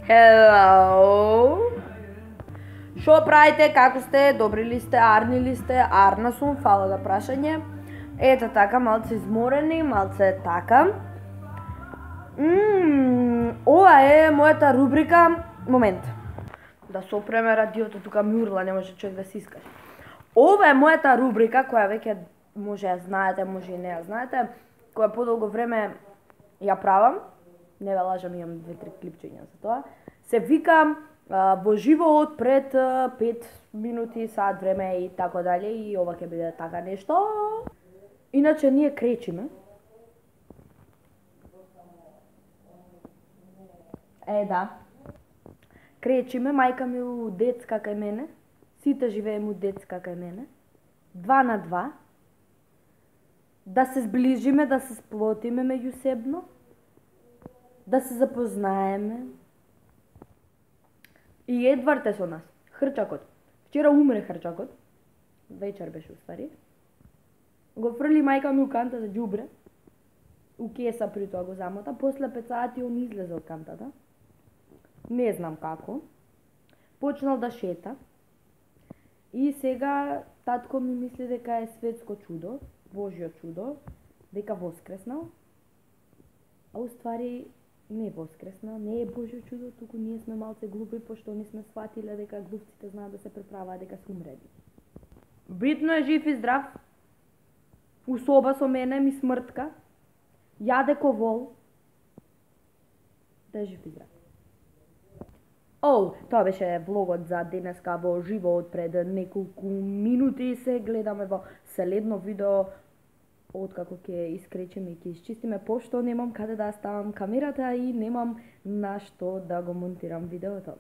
Hello. Шо правите, како сте, добри ли сте, арни ли сте? Арна сум, фала за прашање. Ето така, малце изморени, малце така. Ова е мојата рубрика. Момент. Да сопреме радиото, тука ми урла, не може човек да се искаже. Ова е мојата рубрика, која веќе може ја знаете, може и не ја знаете, која подолго време ја правам. Не ве лажам, имам 2-3 клипчиња за тоа. Се вика во живот пред 5 минути, сат време и така дале, и ова ќе биде така нешто. Иначе ние кречиме. Да. Кречиме, мајка ми у детска кај мене. Сите живееме у детска кај мене. 2 на 2. Да се сближиме, да се сплотиме меѓусебно. Да се запознаеме. И Едвард е со нас. Хрчакот. Вчера умре хрчакот. Вечер беше уствари. Го фрли мајка ми у канта за ѓубре. У кеса при тоа го замота. После 5 сати он излезе од кантата. Не знам како. Почнал да шета. И сега татко ми мисли дека е светско чудо, Божјо чудо, дека воскреснал. А уствари не воскреснал, не е Божјо чудо, туку ние сме малце глупи, пошто не сме сватиле дека глупците знаат да се преправаат дека се умрели. Битно е жив и здрав. У соба со мене ми смртка. Јаде ко вол. Да е жив и здрав. Тоа беше влогот за денеска во живот пред неколку минути. Се гледаме во следно видео откако ќе искречиме и ќе исчистиме, пошто немам каде да ставам камерата и немам на што да го монтирам видеото.